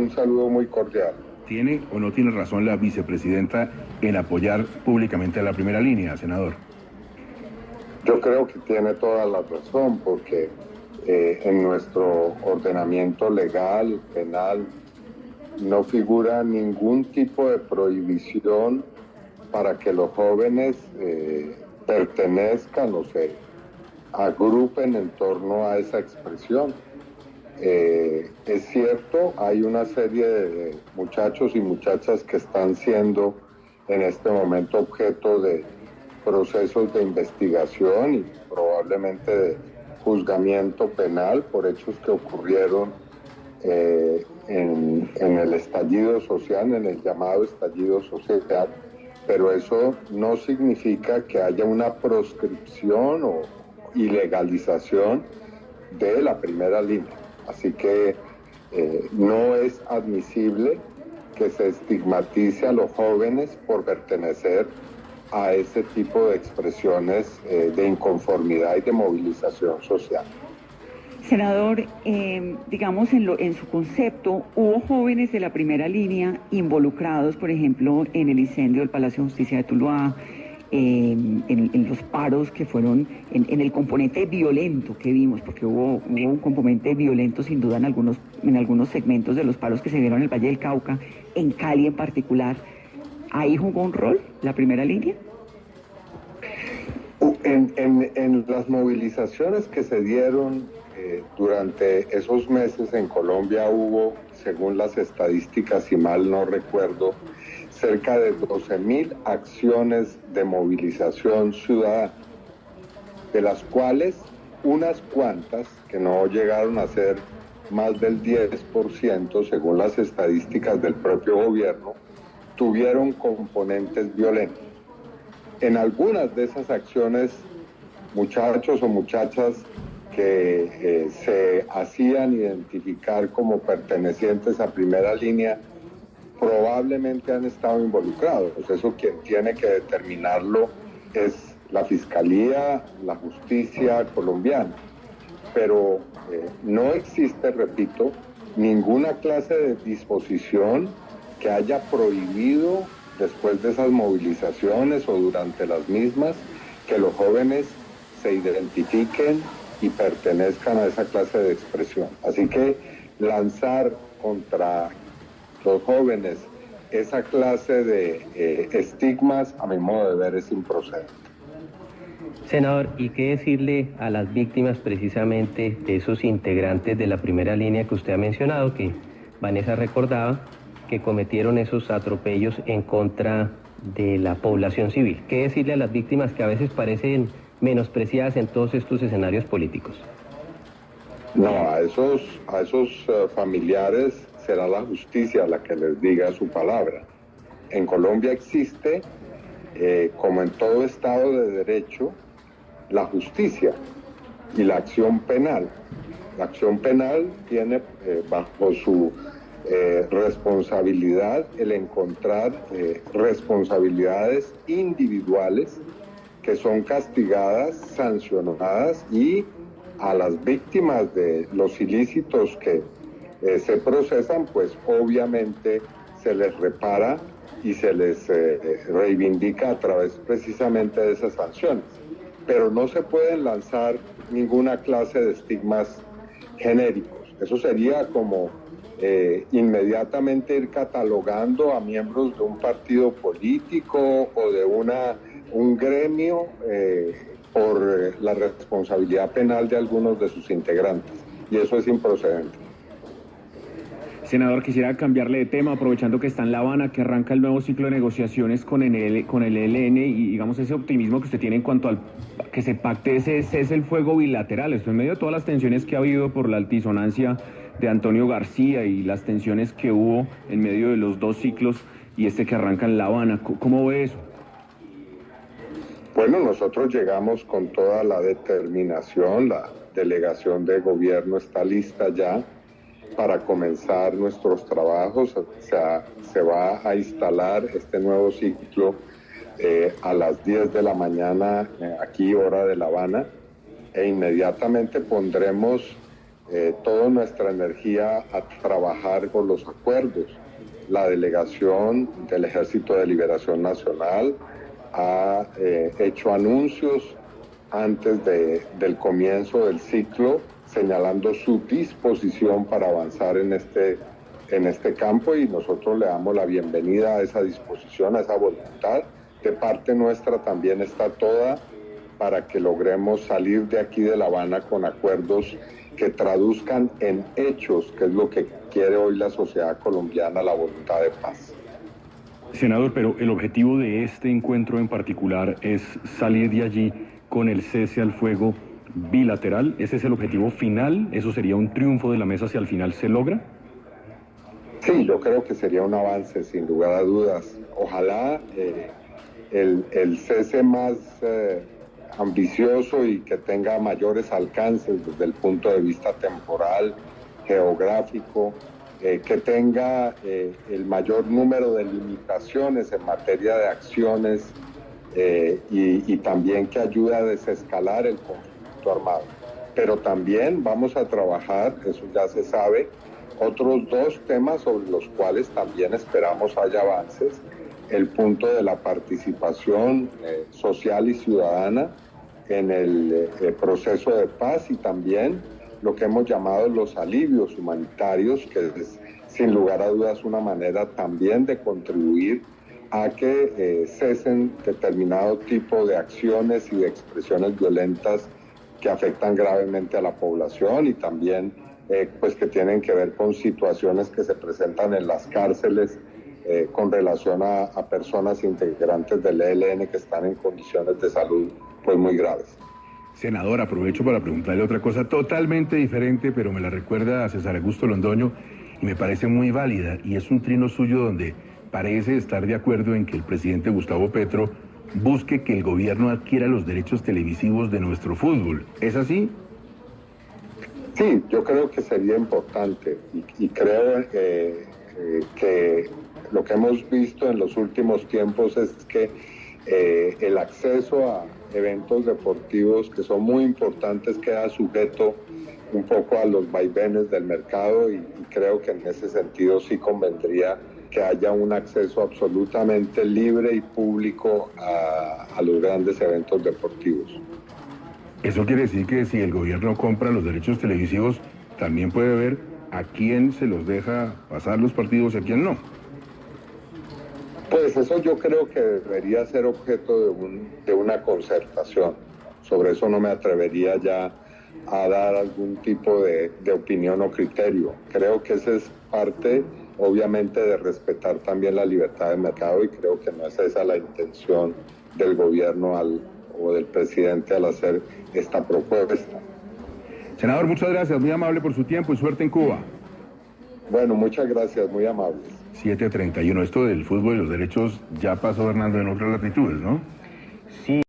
un saludo muy cordial. ¿Tiene o no tiene razón la vicepresidenta en apoyar públicamente a la primera línea, senador? Yo creo que tiene toda la razón, porque en nuestro ordenamiento legal, penal, no figura ningún tipo de prohibición para que los jóvenes pertenezcan o se agrupen en torno a esa expresión. Es cierto, hay una serie de muchachos y muchachas que están siendo en este momento objeto de procesos de investigación y probablemente de juzgamiento penal por hechos que ocurrieron en el estallido social, en el llamado estallido social, pero eso no significa que haya una proscripción o ilegalización de la primera línea. Así que no es admisible que se estigmatice a los jóvenes por pertenecer a ese tipo de expresiones de inconformidad y de movilización social. Senador, digamos en su concepto, ¿hubo jóvenes de la primera línea involucrados, por ejemplo, en el incendio del Palacio de Justicia de Tuluá, en los paros que fueron, en el componente violento que vimos, porque hubo un componente violento sin duda en algunos segmentos de los paros que se dieron en el Valle del Cauca, en Cali en particular? ¿Ahí jugó un rol la primera línea? En las movilizaciones que se dieron durante esos meses en Colombia hubo, según las estadísticas, si mal no recuerdo, cerca de 12.000 acciones de movilización ciudadana, de las cuales unas cuantas, que no llegaron a ser más del 10%, según las estadísticas del propio gobierno, tuvieron componentes violentos. En algunas de esas acciones, muchachos o muchachas que se hacían identificar como pertenecientes a primera línea probablemente han estado involucrados. Eso quien tiene que determinarlo es la Fiscalía, la justicia colombiana. Pero no existe, repito, ninguna clase de disposición que haya prohibido después de esas movilizaciones o durante las mismas que los jóvenes se identifiquen y pertenezcan a esa clase de expresión. Así que lanzar contra los jóvenes esa clase de estigmas, a mi modo de ver, es improcedente. Senador, ¿y qué decirle a las víctimas precisamente de esos integrantes de la primera línea que usted ha mencionado, que Vanessa recordaba, que cometieron esos atropellos en contra de la población civil? ¿Qué decirle a las víctimas que a veces parecen menospreciadas en todos estos escenarios políticos? No, a esos familiares será la justicia la que les diga su palabra. En Colombia existe, como en todo Estado de Derecho, la justicia y la acción penal. La acción penal tiene bajo su responsabilidad el encontrar responsabilidades individuales que son castigadas, sancionadas, y a las víctimas de los ilícitos que se procesan, pues obviamente se les repara y se les reivindica a través precisamente de esas sanciones. Pero no se pueden lanzar ninguna clase de estigmas genéricos. Eso sería como inmediatamente ir catalogando a miembros de un partido político o de un gremio por la responsabilidad penal de algunos de sus integrantes. Y eso es improcedente. Senador, quisiera cambiarle de tema, aprovechando que está en La Habana, que arranca el nuevo ciclo de negociaciones con el ELN, y digamos ese optimismo que usted tiene en cuanto al que se pacte ese cese el fuego bilateral. Esto en medio de todas las tensiones que ha habido por la altisonancia de Antonio García y las tensiones que hubo en medio de los dos ciclos y este que arranca en La Habana. ¿Cómo ve eso? Bueno, nosotros llegamos con toda la determinación, la delegación de gobierno está lista ya para comenzar nuestros trabajos. O sea, se va a instalar este nuevo ciclo a las 10 de la mañana, aquí hora de La Habana, e inmediatamente pondremos toda nuestra energía a trabajar por los acuerdos. La delegación del Ejército de Liberación Nacional ha hecho anuncios antes del comienzo del ciclo, señalando su disposición para avanzar en este campo, y nosotros le damos la bienvenida a esa disposición, a esa voluntad. De parte nuestra también está toda para que logremos salir de aquí de La Habana con acuerdos que traduzcan en hechos, que es lo que quiere hoy la sociedad colombiana, la voluntad de paz. Senador, pero el objetivo de este encuentro en particular es salir de allí con el cese al fuego bilateral. ¿Ese es el objetivo final? ¿Eso sería un triunfo de la mesa si al final se logra? Sí, yo creo que sería un avance, sin lugar a dudas. Ojalá el cese más ambicioso y que tenga mayores alcances desde el punto de vista temporal, geográfico, que tenga el mayor número de limitaciones en materia de acciones y también que ayude a desescalar el conflicto armado. Pero también vamos a trabajar, eso ya se sabe, otros dos temas sobre los cuales también esperamos haya avances: el punto de la participación social y ciudadana en el proceso de paz, y también lo que hemos llamado los alivios humanitarios, que es sin lugar a dudas una manera también de contribuir a que cesen determinado tipo de acciones y de expresiones violentas que afectan gravemente a la población, y también pues que tienen que ver con situaciones que se presentan en las cárceles con relación a personas integrantes del ELN que están en condiciones de salud pues muy graves. Senador, aprovecho para preguntarle otra cosa totalmente diferente, pero me la recuerda a César Augusto Londoño y me parece muy válida, y es un trino suyo donde parece estar de acuerdo en que el presidente Gustavo Petro busque que el gobierno adquiera los derechos televisivos de nuestro fútbol. ¿Es así? Sí, yo creo que sería importante, y creo que lo que hemos visto en los últimos tiempos es que el acceso a eventos deportivos que son muy importantes queda sujeto un poco a los vaivenes del mercado, y creo que en ese sentido sí convendría que haya un acceso absolutamente libre y público a los grandes eventos deportivos. Eso quiere decir que si el gobierno compra los derechos televisivos, también puede ver a quién se los deja pasar los partidos y a quién no. Pues eso yo creo que debería ser objeto de una concertación. Sobre eso no me atrevería ya a dar algún tipo de opinión o criterio. Creo que esa es parte, obviamente, de respetar también la libertad de mercado, y creo que no es esa la intención del gobierno o del presidente al hacer esta propuesta. Senador, muchas gracias, muy amable por su tiempo y suerte en Cuba. Bueno, muchas gracias, muy amables. 7:31, esto del fútbol y los derechos ya pasó, Hernando, en otras latitudes, ¿no? Sí.